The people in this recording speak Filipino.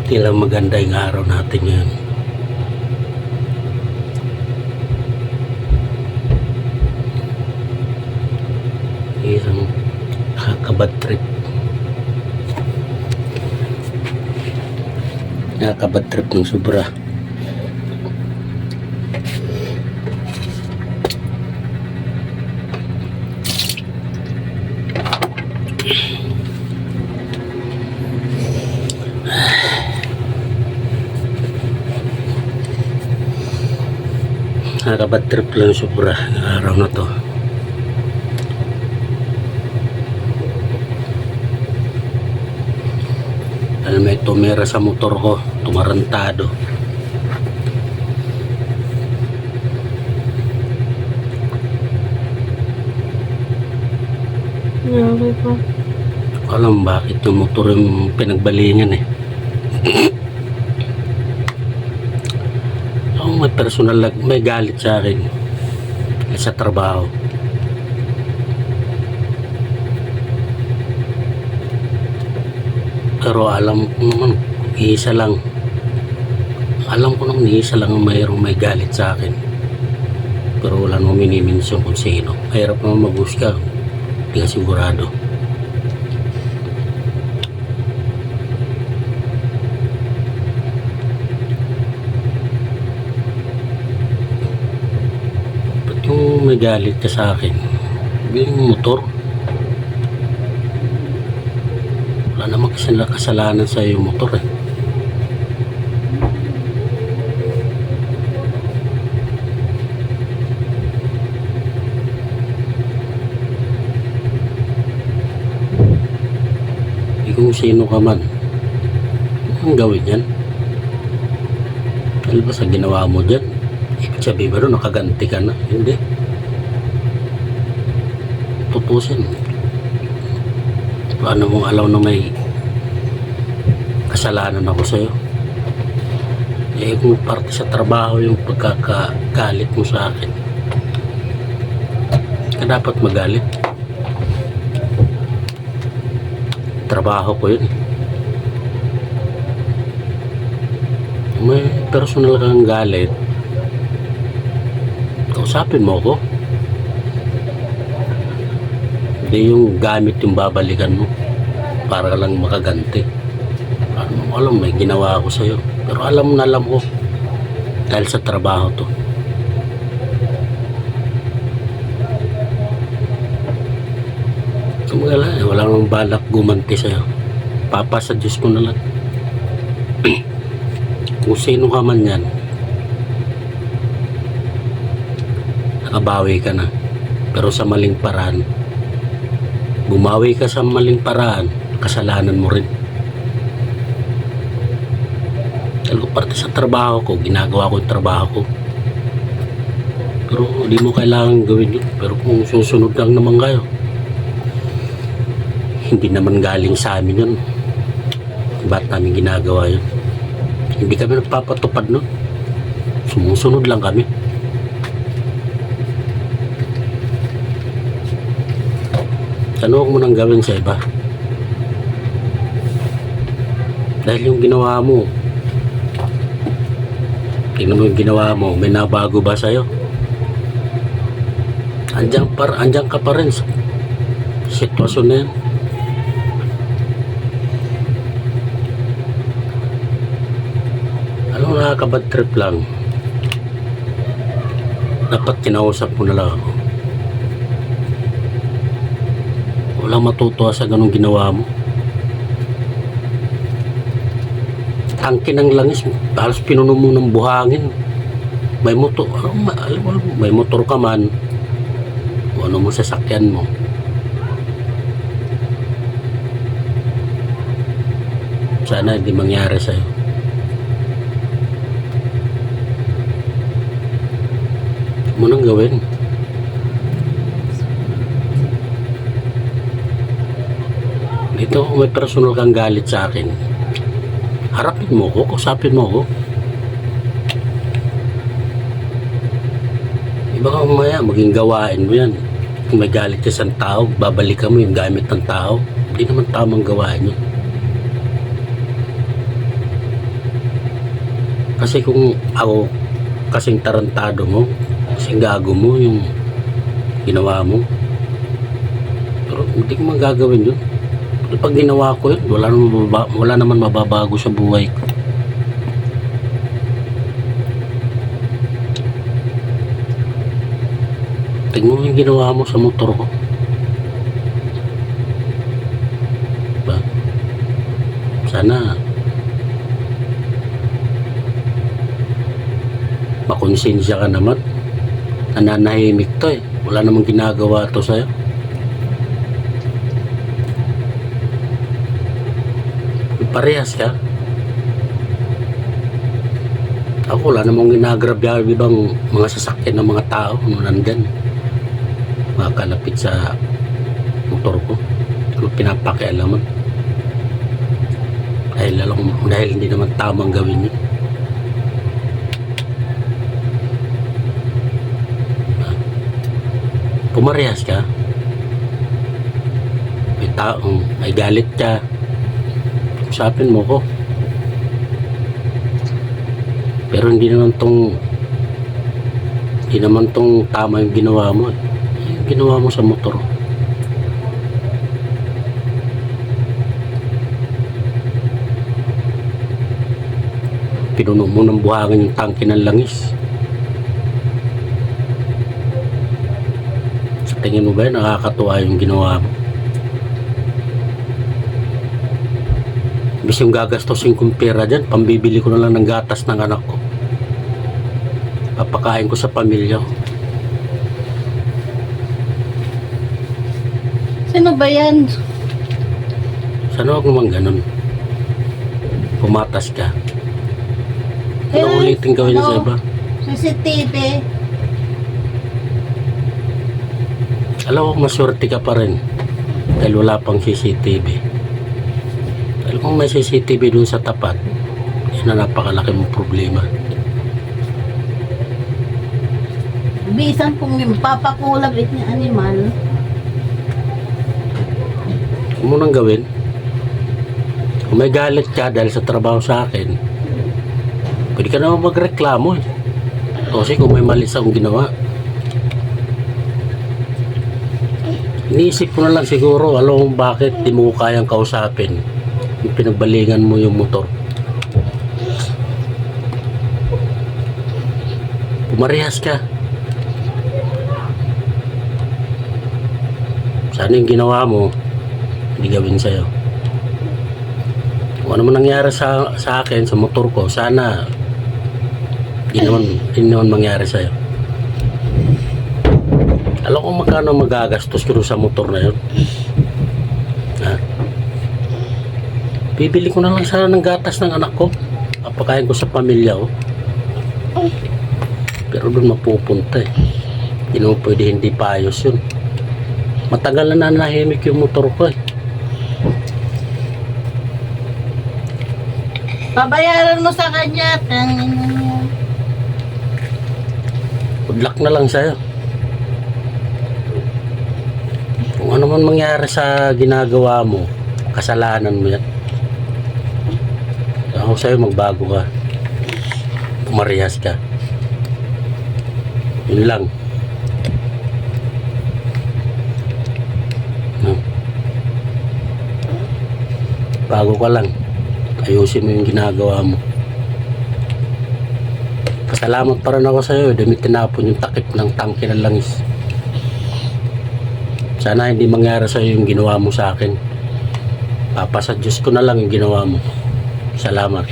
Kailang maganda yung araw natin ngayon. Isang nakakabad trip. Nakakabad trip ng sobra. Nakakabad trip lang sobra ng araw na to. Alam, may tumira sa motor ko, tumarantado. Grabe pa. Alam bakit yung motor yung pinagbalingan eh. Ako may personal, may galit sa akin sa trabaho. Pero alam ko naman, isa lang. Alam ko naman, isa lang ang mayroong may galit sa akin. Pero wala nang miniminsyon kung sino. Mahirap naman mag-husga. Hindi ka sigurado. Ba't yung may galit ka sa akin? Yung motor. Wala namang kasalanan sa yung motor eh. Kung sino ka man, ang gawin yan? Dahil ba sa ginawa mo dyan, ibig sabihin ba doon nakaganti ka na? Hindi. Tutusin. Paano mong alam na may kasalanan ako sa'yo? Eh kung parte sa trabaho yung pagkakagalit mo sa akin, ka dapat magalit. Trabaho ko yun. May personal kang galit, kausapin mo ko. Hindi yung gamit yung babalikan mo para lang makaganti. Ano mo alam, may ginawa ako sa'yo. Pero alam ko dahil sa trabaho to. Wala nang balak gumanti sa'yo. Papa sa Diyos ko na lang. Kung sino ka man yan, nakabawi ka na. Pero sa maling paraan. Bumawi ka sa maling paraan, kasalanan mo rin. Dahil parte sa trabaho ko, ginagawa ko yung trabaho ko. Pero hindi mo kailangan gawin yun. Pero kung susunod lang naman kayo, hindi naman galing sa amin yun. Ba't namin ginagawa yun? Hindi kami nagpapatupad nun. Sumusunod lang kami. Ano mo nang gawin sa iba? Dahil yung ginawa mo, tingnan mo yung ginawa mo, may nabago ba sa'yo? Andyan ka pa rin sa sitwasyon na yan. Nakakabad trip lang. Dapat kinausap mo na lang ako. Walang matutuwa sa ganung ginawa mo. Tangke ng langis, halos pinuno mo ng buhangin. May motor, may motor ka man, o ano mo sasakyan mo. Sana hindi mangyari sa'yo. Mo nang gawin. Dito may personal kang galit sa akin, harapin mo ko, kusapin mo ko. Iba ka mamaya maging gawain mo yan. Kung may galit ka sa tao, babalikan mo yung gamit ng tao. Hindi naman tamang gawain yun. Kasi kung ako kasing tarantado mo, kasing gago mo yung ginawa mo. Pero hindi ko magagawin yun. Pag ginawa ko yun, wala naman mababago sa buhay ko. Tingnan mo yung ginawa mo sa motor ko. Diba? Sana makonsensya ka naman. Nananahimik to eh. Wala namang ginagawa to sa'yo. Parehas ka. Ako wala namang ginagrabya ibang mga sasakyan ng mga tao nung nandyan. Makakalapit sa motor ko. Kung pinapakialaman. Dahil hindi naman tamang gawin yun. Pumarehas ka. May taong may galit ka. Usapin mo ko. Pero hindi naman tong tama yung ginawa mo. Yung ginawa mo sa motor. Pinuno mo ng buhangin yung tangke ng langis. Sa tingin mo ba nakakatuwa yung ginawa mo? Bis yung gagastosin kong pera dyan, pambibili ko na lang ng gatas ng anak ko. Papakain ko sa pamilya ko. Sino ba yan? Sana huwag naman ganun. Pumatas ka. Ano ulitin gawin sa iba? CCTV. Alam mo, maswerte ka pa rin. Dahil wala pang CCTV. Dahil kung may CCTV dun sa tapat, yan na napakalaki mong problema. Bisan kung yung papakulab it ng animal. Huwag mo nang gawin. Kung may galit ka dahil sa trabaho sa akin, pwede ka naman magreklamo eh. Kasi kung may mali sa akong ginawa. Iniisip ko na lang siguro, alam mo bakit di mo kayang kausapin yung pinagbalingan mo yung motor. Pumarehas ka. Sana yung ginawa mo hindi gawin sa'yo. Kung ano man nangyari sa akin, sa motor ko, sana hindi naman mangyari sa'yo. Alam ko magkano magagastos ko sa motor na yun. Ha? Bibili ko na lang sana ng gatas ng anak ko. Papakain ko sa pamilya ko. Pero doon mapupunta eh. Hindi naman pwede hindi paayos yun. Matagal na nanahimik yung motor ko eh. Babayaran mo sa kanya. Good luck na lang sa'yo. Kung ano man mangyari sa ginagawa mo, kasalanan mo yan. Ako sa'yo, magbago ka. Pumarehas ka. Yun lang. No. Bago ka lang. Ayusin mo yung ginagawa mo. Pasalamat pa rin ako sa'yo. Dami tinapon yung takip ng tangke ng langis. Sana hindi mangyari sa'yo yung ginawa mo sa akin. Papasa Diyos ko na lang yung ginawa mo. Salamat.